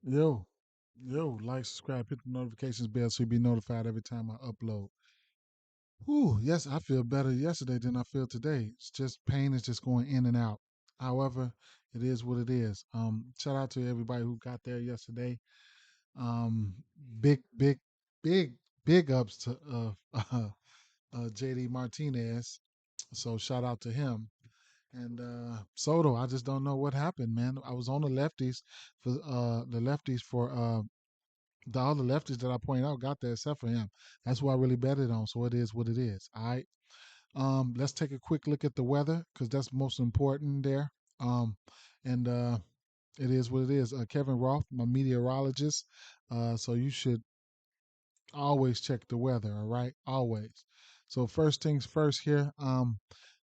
Yo, like, subscribe, hit the notifications bell so you'll be notified every time I upload. Whew, yes, I feel better yesterday than I feel today. It's just pain is just going in and out. However, it is what it is. Shout out to everybody who got there yesterday. Um, big, big, big, big ups to JD Martinez. So shout out to him. And Soto, I just don't know what happened, man. I was on the lefties for all the lefties that I pointed out got there except for him. That's who I really betted on. So it is what it is. All right. Let's take a quick look at the weather because that's most important there. And It is what it is. Kevin Roth, my meteorologist. So you should always check the weather. All right, always. So first things first here.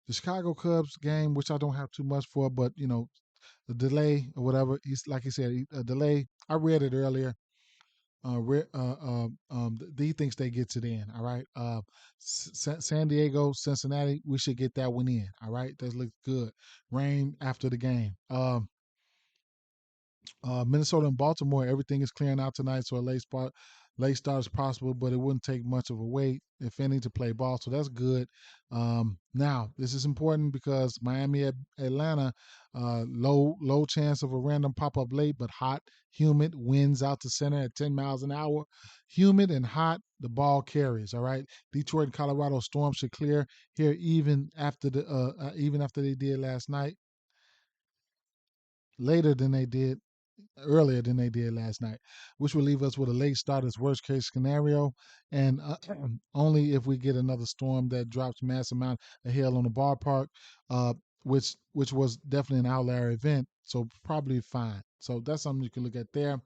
The Chicago Cubs game, which I don't have too much for, but the delay or whatever. He's like he said, a delay. I read it earlier. He thinks they get it in. All right. San Diego, Cincinnati, we should get that one in. All right. That looks good. Rain after the game. Minnesota and Baltimore, everything is clearing out tonight, so a late start is possible, but it wouldn't take much of a wait, if any, to play ball. So that's good. Now this is important because Miami at Atlanta, low chance of a random pop up late, but hot, humid, winds out to center at 10 miles an hour, humid and hot. The ball carries. All right. Detroit and Colorado storm should clear here even after they did last night, later than they did earlier than they did last night, which will leave us with a late start as worst case scenario, and only if we get another storm that drops mass amount of hail on the ballpark, uh, which was definitely an outlier event, so probably fine. So that's something you can look at there.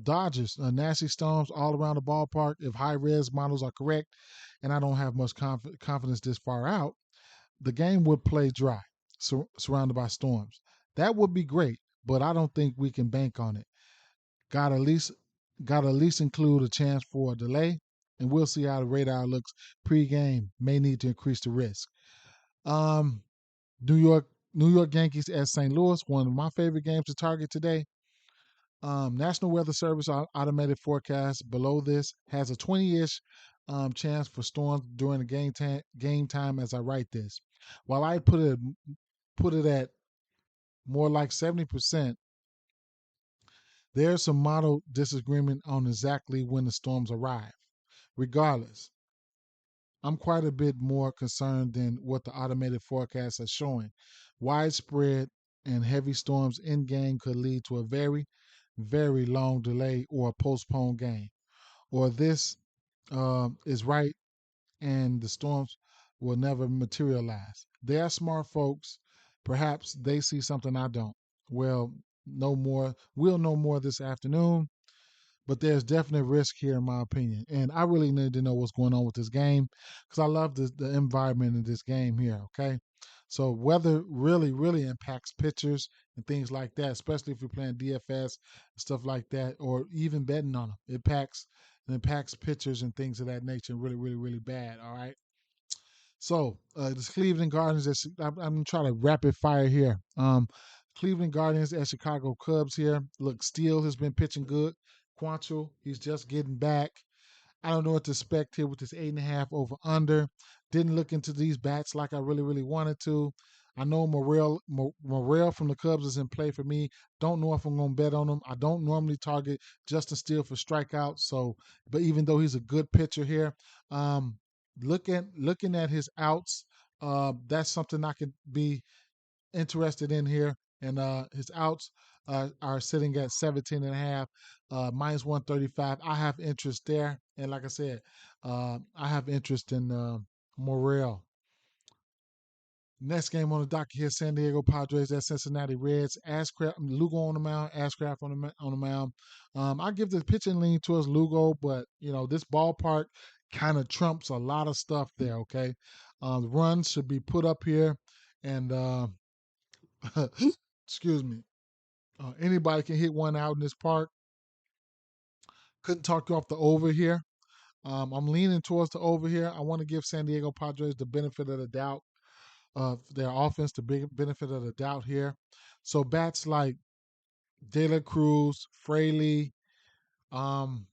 Dodgers, nasty storms all around the ballpark. If high res models are correct, and I don't have much confidence this far out, the game would play dry, surrounded by storms. That would be great, but I don't think we can bank on it. Got at least got to at least include a chance for a delay, and we'll see how the radar looks pre-game. May need to increase the risk. Um, New York Yankees at St. Louis, one of my favorite games to target today. National Weather Service automated forecast below this has a 20-ish chance for storms during the game time as I write this. While I put it at more like 70%, there's some model disagreement on exactly when the storms arrive. Regardless, I'm quite a bit more concerned than what the automated forecast is showing. Widespread and heavy storms in game could lead to a very, very long delay or a postponed game. Or this is right and the storms will never materialize. They are smart folks. Perhaps they see something I don't. Well, no more. We'll know more this afternoon, but there's definite risk here, in my opinion. And I really need to know what's going on with this game because I love the environment in this game here. Okay. So weather really, really impacts pitchers and things like that, especially if you're playing DFS and stuff like that, or even betting on them. It impacts pitchers and things of that nature really, really, really bad. All right. So this Cleveland Guardians. I'm gonna try to rapid fire here. Cleveland Guardians at Chicago Cubs here. Look, Steele has been pitching good. Quantrill, he's just getting back. I don't know what to expect here with this 8.5 over under. Didn't look into these bats like I really, really wanted to. I know Morel from the Cubs is in play for me. Don't know if I'm going to bet on him. I don't normally target Justin Steele for strikeouts. So, but even though he's a good pitcher here, um, looking at his outs, that's something I could be interested in here. And his outs are sitting at 17 and a half, minus 135. I have interest there. And like I said, I have interest in Morel. Next game on the docket here, San Diego Padres at Cincinnati Reds. Lugo on the mound, Ashcraft on the mound. I give the pitching lean towards Lugo, but this ballpark kind of trumps a lot of stuff there. Okay, the runs should be put up here, and excuse me, anybody can hit one out in this park. Couldn't talk you off the over here. I'm leaning towards the over here. I want to give San Diego Padres the benefit of the doubt of their offense, the big benefit of the doubt here. So bats like De La Cruz, Fraley, um,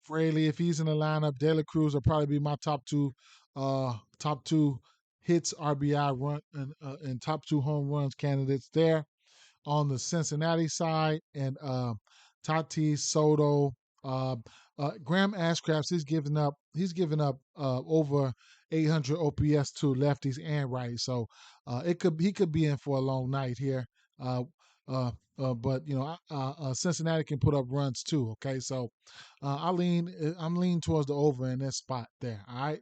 Fraley. If he's in the lineup, De La Cruz will probably be my top two hits, RBI run, and top two home runs candidates there. On the Cincinnati side, and Tatis, Soto, uh, Graham Ashcraft. He's given up over 800 OPS to lefties and righties. So he could be in for a long night here. Uh, but Cincinnati can put up runs too. Okay, so I'm leaning towards the over in that spot there. All right.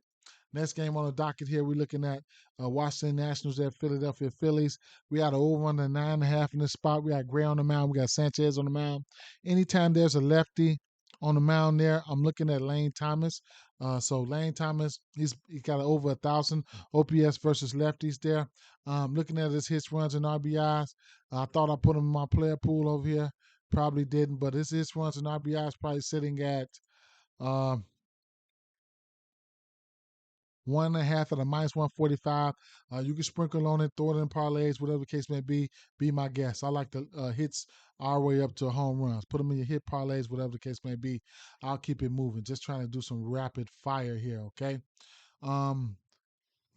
Next game on the docket here, we're looking at Washington Nationals at Philadelphia Phillies. We got an over under 9.5 in this spot. We got Gray on the mound. We got Sanchez on the mound. Anytime there's a lefty on the mound there, I'm looking at Lane Thomas. So Lane Thomas, he's got over 1,000 OPS versus lefties there. Looking at his hits, runs, and RBIs, I thought I put him in my player pool over here. Probably didn't, but his hits, runs, and RBIs probably sitting at um, 1.5 at a minus 145. You can sprinkle on it, throw it in parlays, whatever the case may be. Be my guest. I like the hits our way up to home runs. Put them in your hit parlays, whatever the case may be. I'll keep it moving. Just trying to do some rapid fire here, okay? Um,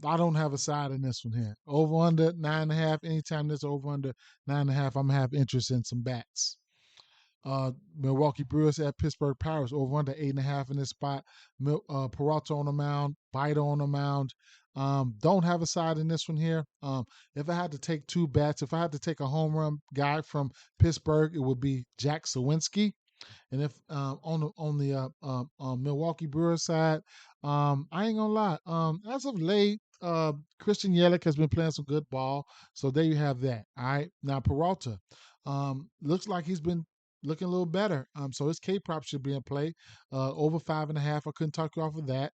I don't have a side in this one here. Over under 9.5. Anytime there's over under 9.5, I'm gonna have interest in some bats. Milwaukee Brewers at Pittsburgh Pirates over under 8.5 in this spot. Peralta on the mound, Bida on the mound. Don't have a side in this one here. If I had to take two bats, if I had to take a home run guy from Pittsburgh, it would be Jack Sawinski. And if on the Milwaukee Brewers side, I ain't gonna lie. As of late, Christian Yelich has been playing some good ball. So there you have that. All right. Now Peralta, looks like he's been looking a little better. So his K prop should be in play. Over 5.5. I couldn't talk you off of that.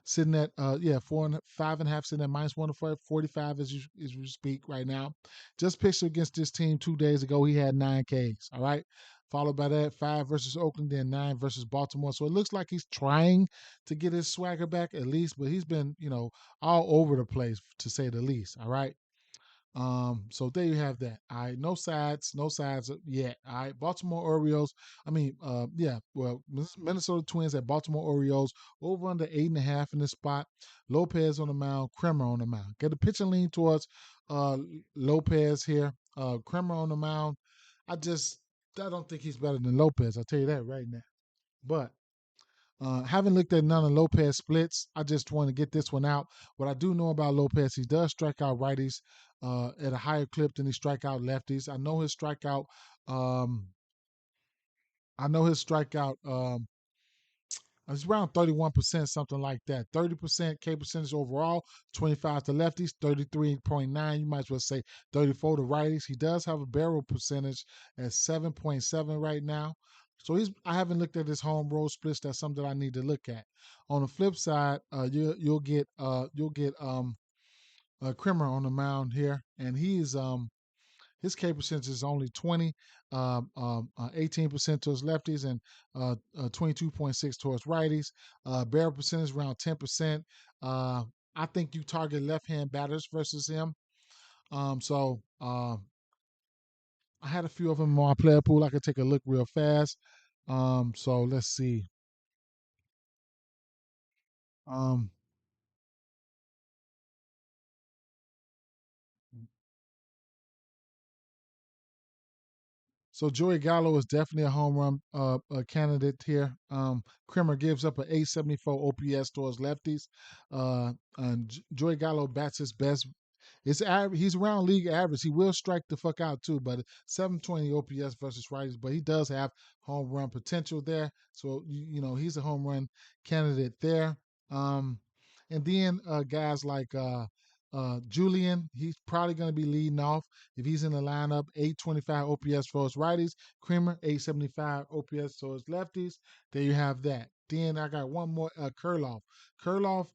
Sitting at 5.5, sitting at minus 145 as you speak right now. Just pitched against this team 2 days ago. He had 9 Ks. All right. Followed by that, 5 versus Oakland, then 9 versus Baltimore. So it looks like he's trying to get his swagger back at least, but he's been, all over the place to say the least. All right. So there you have that. All right, no sides yet. All right, Baltimore Orioles. Well, Minnesota Twins at Baltimore Orioles over under 8.5 in this spot. Lopez on the mound, Kremer on the mound. Get the pitch and lean towards uh Lopez here. Kremer on the mound. I don't think he's better than Lopez. I'll tell you that right now. But haven't looked at none of Lopez splits. I just want to get this one out. What I do know about Lopez, he does strike out righties at a higher clip than he strike out lefties. Um, I know his strikeout. It's around 31%, something like that. 30% K percentage overall, 25 to lefties, 33.9. You might as well say 34 to righties. He does have a barrel percentage at 7.7 right now. So I haven't looked at his home road splits. That's something I need to look at. On the flip side, you'll get Krimmer on the mound here, and his K percentage is only 18% towards lefties and 22.6 towards righties. Barrel percentage around 10%. I think you target left-hand batters versus him. I had a few of them in my player pool. I could take a look real fast. So let's see. Um, So Joey Gallo is definitely a home run candidate here. Krimmer gives up an 874 OPS towards lefties. And Joey Gallo bats his best. He's around league average. He will strike the fuck out too, but 720 OPS versus righties. But he does have home run potential there. So he's a home run candidate there. Um, and then guys like Julian, he's probably going to be leading off if he's in the lineup. 825 OPS for his righties. Creamer 875 OPS for his lefties. There you have that. Then I got one more, Kurloff. Kurloff,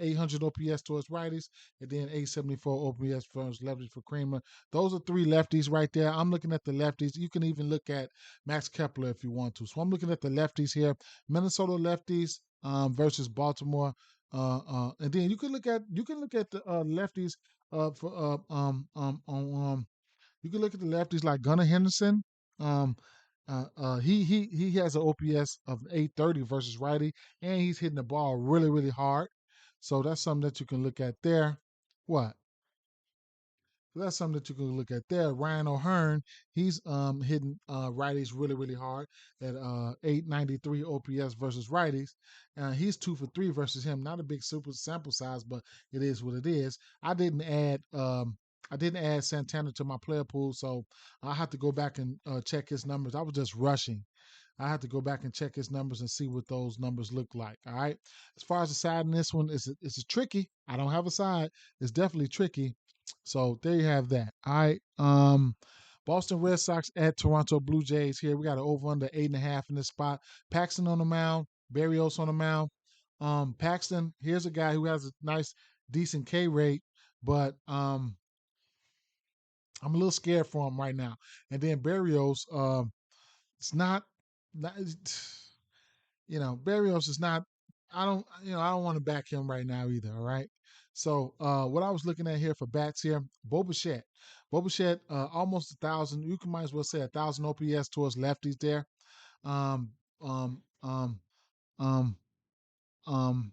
800 OPS to his righties, and then 874 OPS for his lefties for Creamer. Those are three lefties right there. I'm looking at the lefties. You can even look at Max Kepler if you want to. So I'm looking at the lefties here. Minnesota lefties versus Baltimore. And then you can look at the lefties for you can look at the lefties like Gunnar Henderson. Um, he has an OPS of 830 versus righty, and he's hitting the ball really really hard. So that's something that you can look at there. What? So that's something that you can look at there. Ryan O'Hearn, he's hitting righties really, really hard at 893 OPS versus righties. He's 2 for 3 versus him. Not a big super sample size, but it is what it is. I didn't add Santana to my player pool, so I have to go back and check his numbers. I was just rushing. I have to go back and check his numbers and see what those numbers look like. All right. As far as the side in this one, it's tricky. I don't have a side. It's definitely tricky. So there you have that. All right. Boston Red Sox at Toronto Blue Jays here. We got an over under 8.5 in this spot. Paxton on the mound, Barrios on the mound. Paxton, here's a guy who has a nice, decent K rate, but I'm a little scared for him right now. And then Barrios, it's not Barrios is not. I don't want to back him right now either. All right. So what I was looking at here for bats here, Boba almost 1,000. You can might as well say 1,000 OPS towards lefties there. Um, um, um, um, um.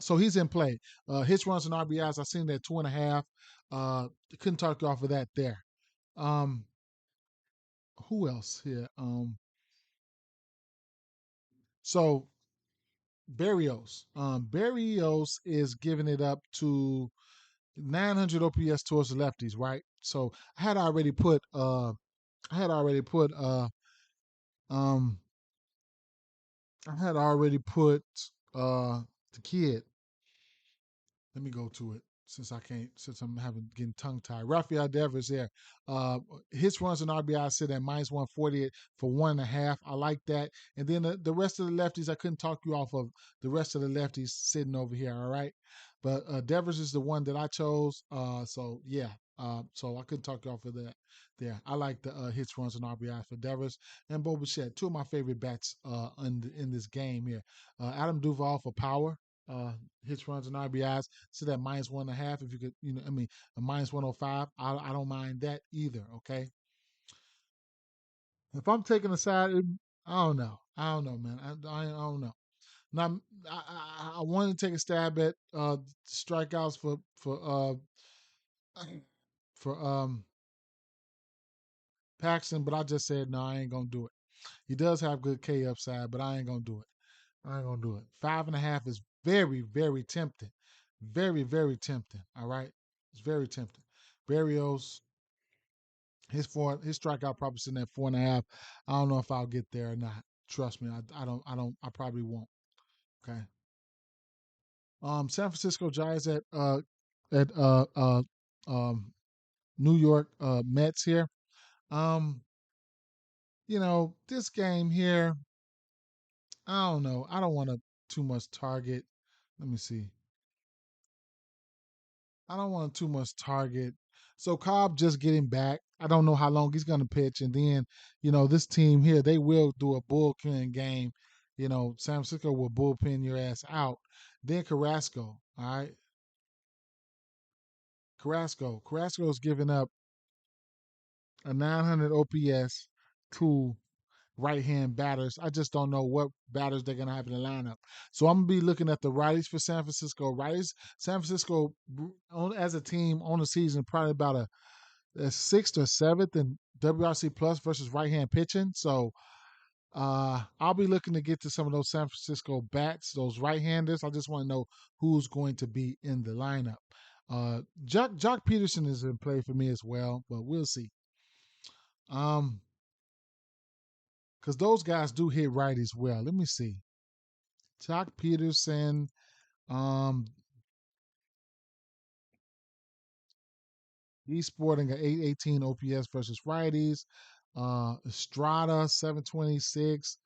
So he's in play. Hits, runs, and RBIs. I seen that 2.5. Couldn't talk you off of that there. Um, who else here? So Barrios is giving it up to 900 OPS towards the lefties, right? So I had already put um I had already put the kid. Let me go to it since I'm having getting tongue tied. Rafael Devers there. His runs and RBI sit at minus 148 for 1.5. I like that. And then the rest of the lefties, I couldn't talk you off of the rest of the lefties sitting over here. All right. But Devers is the one that I chose. So yeah. So I couldn't talk you off of that there. I like the hits, runs, and RBI for Devers and Bo Bichette, two of my favorite bats in this game here. Adam Duvall for power. Uh, Hits, runs, and RBIs. So that -1.5. If you could, a -105. I don't mind that either. Okay. If I'm taking a side, I don't know. I don't know, man. I don't know. Now I wanted to take a stab at strikeouts for Paxton, but I just said no. I ain't gonna do it. He does have good K upside, but I ain't gonna do it. I ain't gonna do it. 5.5 is very, very tempting. Very, very tempting. All right. It's very tempting. Barrios, his strikeout probably sitting at 4.5. I don't know if I'll get there or not. Trust me, I probably won't. Okay. San Francisco Giants at um New York Mets here. Um, this game here, I don't know. I don't want to too much target. Let me see. I don't want too much target. So Cobb just getting back. I don't know how long he's going to pitch. And then, this team here, they will do a bullpen game. San Francisco will bullpen your ass out. Then Carrasco, all right? Carrasco is giving up a 900 OPS to right hand batters. I just don't know what batters they're going to have in the lineup. So I'm going to be looking at the righties for San Francisco. Righties, San Francisco, as a team on the season, probably about a sixth or seventh in WRC plus versus right hand pitching. So I'll be looking to get to some of those San Francisco bats, those right handers. I just want to know who's going to be in the lineup. Jock Peterson is in play for me as well, but we'll see. Because those guys do hit righties well. Let me see. Jock Peterson, um, he's sporting an 818 OPS versus righties. Estrada 726.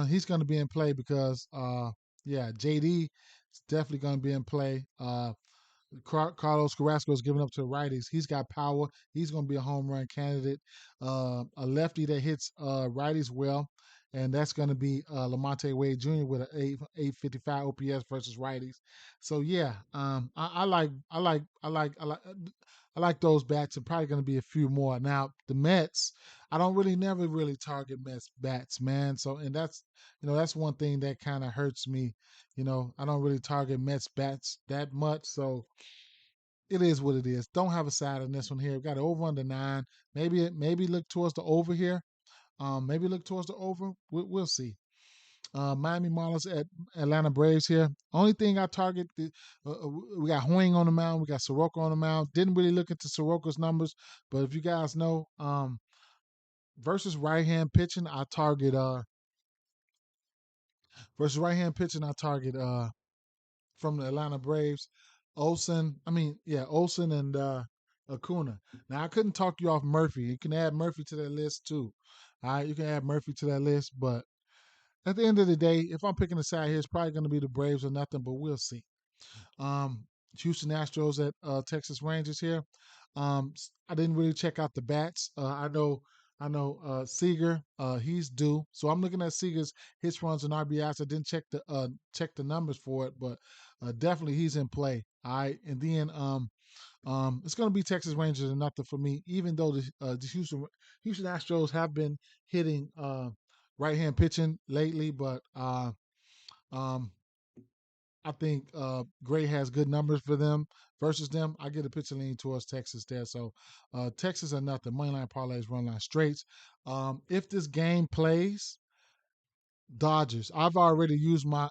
He's going to be in play because yeah, JD is definitely going to be in play. Carlos Carrasco is giving up to the righties. He's got power. He's going to be a home run candidate. A lefty that hits righties well. and that's going to be Lamonte Wade Jr. with an 855 OPS versus righties. So yeah, I like those bats, and probably going to be a few more. Now the Mets, I don't really never really target Mets bats, man. So and that's that's one thing that kind of hurts me. I don't really target Mets bats that much, so it is what it is. Don't have a side in this one here. We've got it over under 9. Maybe look towards the over here. Maybe look towards the over. We'll see. Miami Marlins at Atlanta Braves here. Only thing I target, we got Hoying on the mound, we got Soroka on the mound. Didn't really look into Soroka's numbers, but if you guys know, versus right hand pitching, I target from the Atlanta Braves, Olsen and Acuna. Now I couldn't talk you off Murphy. You can add Murphy to that list too. All right, you can add Murphy to that list, but at the end of the day, if I'm picking a side here, it's probably going to be the Braves or nothing, but we'll see. Um, Houston Astros at Texas Rangers here. I didn't really check out the bats. I know Seager, he's due. So I'm looking at Seager's hits, runs, and RBIs. I didn't check the numbers for it, but definitely he's in play. All right, and then it's going to be Texas Rangers and nothing for me. Even though the Houston Astros have been hitting right hand pitching lately, but um, I think Gray has good numbers for them versus them. I get a pitcher leaning towards Texas there. So Texas or nothing. Moneyline parlays, run line straights. If this game plays, Dodgers. I've already used my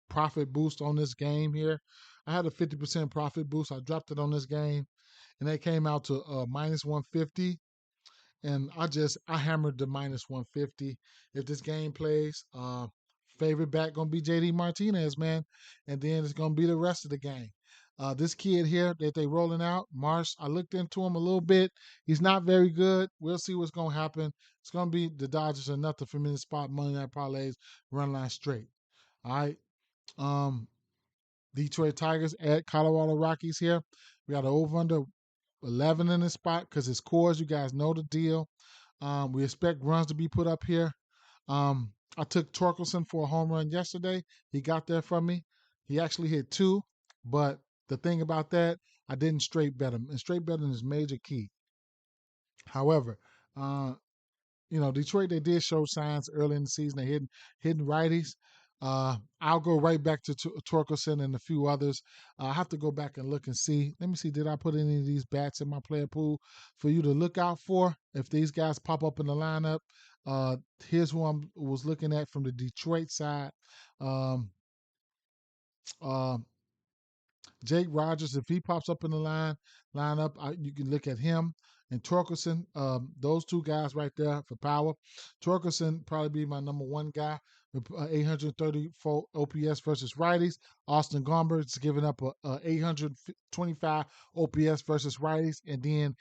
profit boost on this game here. I had a 50% profit boost. I dropped it on this game, and they came out to minus 150. And I hammered the minus 150. If this game plays, favorite back gonna be JD Martinez, man, and then it's gonna be the rest of the game. This kid here that they rolling out, Marsh, I looked into him a little bit. He's not very good. We'll see what's gonna happen. It's gonna be the Dodgers or nothing for me to spot money night parlays, run line straight. All right. Um, Detroit Tigers at Colorado Rockies here. We got an over under 11 in this spot because it's cores. You guys know the deal. We expect runs to be put up here. I took Torkelson for a home run yesterday. He got there from me. He actually hit 2, but the thing about that, I didn't straight bet him. And straight betting is major key. However, uh, Detroit, they did show signs early in the season. They hitting righties. I'll go right back to Torkelson and a few others. I have to go back and look and see. Let me see. Did I put any of these bats in my player pool for you to look out for if these guys pop up in the lineup? Uh, Here's who I was looking at from the Detroit side. Um, uh, Jake Rogers, if he pops up in the lineup, you can look at him and Torkelson. Those two guys right there for power. Torkelson probably be my number one guy with 834 OPS versus righties. Austin Gomber is giving up a 825 OPS versus righties, and then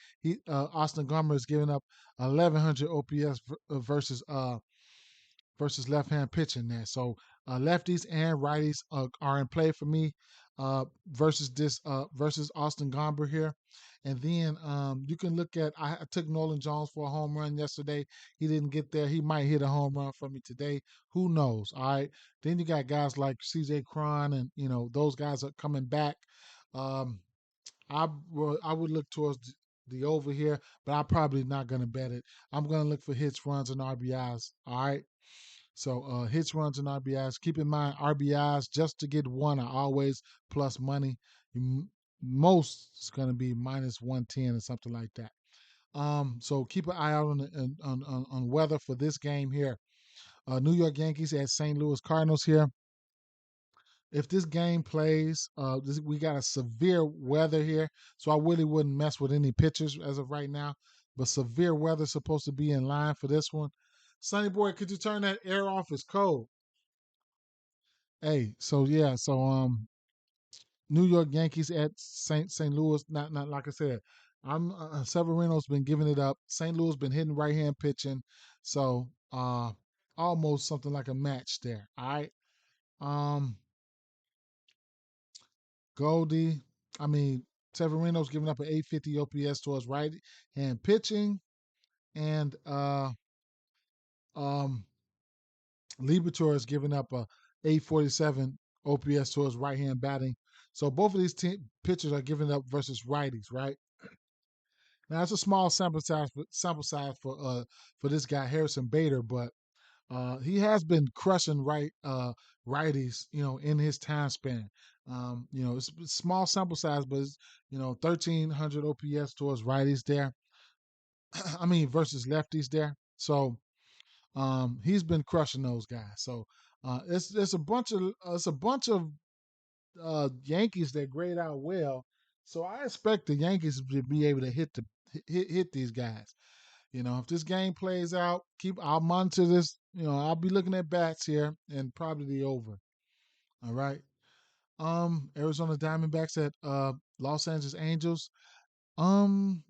Austin Gomber is giving up 1100 OPS versus left-hand pitching there. So lefties and righties are in play for me versus Austin Gomber here. And then you can look at I took Nolan Jones for a home run yesterday. He didn't get there. He might hit a home run for me today. Who knows? All right. Then you got guys like CJ Cron and those guys are coming back. Um, I would look towards the over here, but I'm probably not going to bet it. I'm going to look for hits, runs, and RBIs. All right. So hits, runs, and RBIs. Keep in mind RBIs just to get one are always plus money. Most is going to be minus 110 or something like that. So keep an eye out on weather for this game here. New York Yankees at St. Louis Cardinals here. If this game plays, we got a severe weather here, so I really wouldn't mess with any pitchers as of right now. But severe weather is supposed to be in line for this one. Sonny boy, could you turn that air off? It's cold. Hey, so yeah, so New York Yankees at St. Louis. Not like I said, I'm Severino's been giving it up. St. Louis been hitting right hand pitching, so almost something like a match there. All right, um, Goldie. I mean, Severino's giving up an 850 OPS towards right hand pitching, and Liberatore is giving up a 847 OPS towards right hand batting. So both of these pitchers are giving up versus righties, right? Now it's a small sample size for this guy Harrison Bader, but he has been crushing righties, in his time span. It's small sample size, but it's 1,300 OPS towards righties there. I mean versus lefties there. So he's been crushing those guys. So it's a bunch of Yankees that grade out well. So I expect the Yankees to be able to hit these guys. If this game plays out, I'll monitor this. I'll be looking at bats here and probably the over. All right. Arizona Diamondbacks at Los Angeles Angels. Um,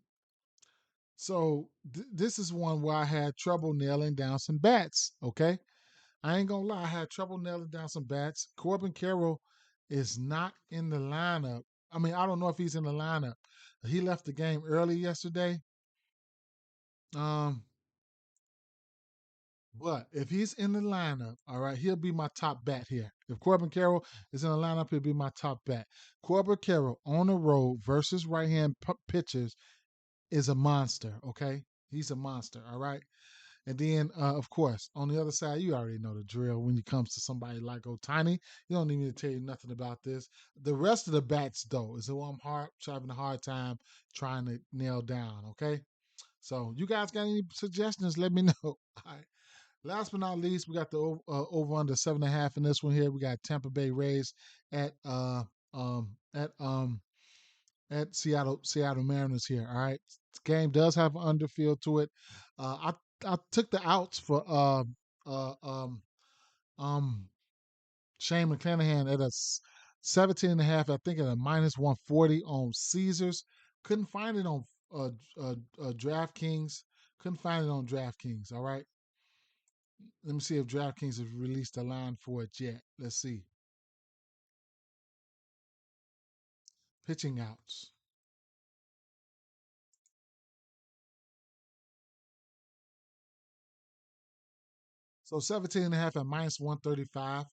this is one where I had trouble nailing down some bats. Okay, I ain't gonna lie, I had trouble nailing down some bats. Corbin Carroll is not in the lineup. I mean, I don't know if he's in the lineup. He left the game early yesterday. Um, but if he's in the lineup, all right, he'll be my top bat here. If Corbin Carroll is in the lineup, he'll be my top bat. Corbin Carroll on the road versus right hand pitchers is a monster, okay? He's a monster, all right? And then, of course, on the other side, you already know the drill when it comes to somebody like Otani. You don't need me to tell you nothing about this. The rest of the bats, though, is who I'm having a hard time trying to nail down, okay? So you guys got any suggestions? Let me know. All right. Last but not least, we got the over under 7.5 in this one here. We got Tampa Bay Rays at um at um at Seattle Mariners here. All right, this game does have an underfield to it. I took the outs for uh um um Shane McClanahan at a 17 and a half. I think at a minus 140 on Caesars. Couldn't find it on DraftKings. Couldn't find it on DraftKings. All right. Let me see if DraftKings has released a line for it yet. Let's see. Pitching outs. So 17 and a half at minus 135.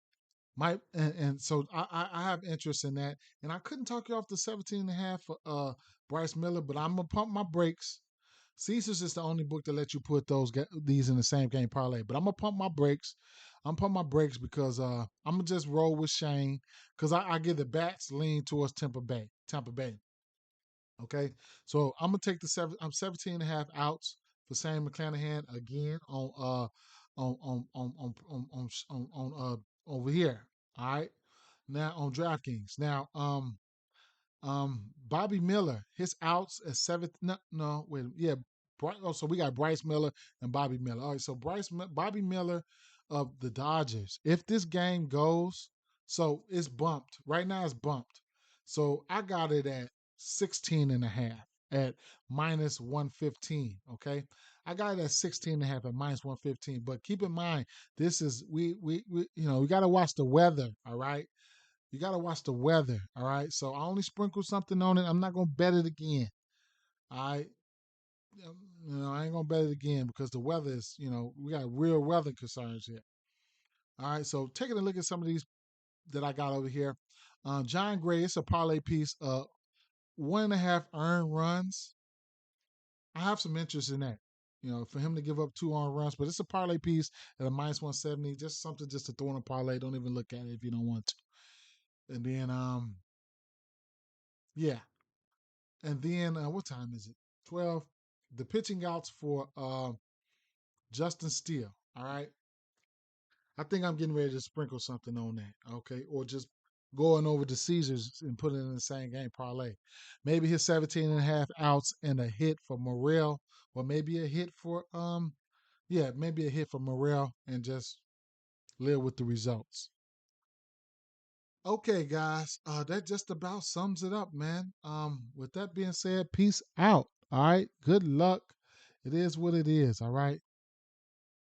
And so I have interest in that. And I couldn't talk you off the 17 and a half for Bryce Miller, but I'm gonna pump my brakes. Caesars is the only book that lets you put these in the same game parlay. But I'm gonna pump my brakes. I'm pump my brakes because I'm gonna just roll with Shane because I give the bats lean towards Tampa Bay. Tampa Bay. Okay, so I'm gonna take the seven. I'm 17 and a half outs for Sam McClanahan again on over here. All right, now on DraftKings. Now Bobby Miller, his outs at seventh. No, no, wait, yeah. So we got Bryce Miller and Bobby Miller. All right, so Bobby Miller of the Dodgers. If this game goes, so it's bumped. Right now it's bumped. So I got it at 16 and a half at minus 115. Okay. I got it at 16 and a half at minus 115. But keep in mind, this is we gotta watch the weather. All right. You got to watch the weather. All right. So I only sprinkle something on it. I'm not going to bet it again. All right. I ain't going to bet it again because the weather is, we got real weather concerns here. All right. So taking a look at some of these that I got over here. John Gray, it's a parlay piece. 1.5 earned runs. I have some interest in that. For him to give up 2 earned runs, but it's a parlay piece at a minus 170. Just something just to throw in a parlay. Don't even look at it if you don't want to. And then, yeah. And then what time is it? 12. The pitching outs for Justin Steele. All right. I think I'm getting ready to sprinkle something on that. Okay. Or just going over to Caesars and put it in the same game parlay. Maybe his 17 and a half outs and a hit for Morel, or maybe a hit for maybe a hit for Morel and just live with the results. Okay, guys, that just about sums it up, man. With that being said, peace out. All right, good luck. It is what it is. All right.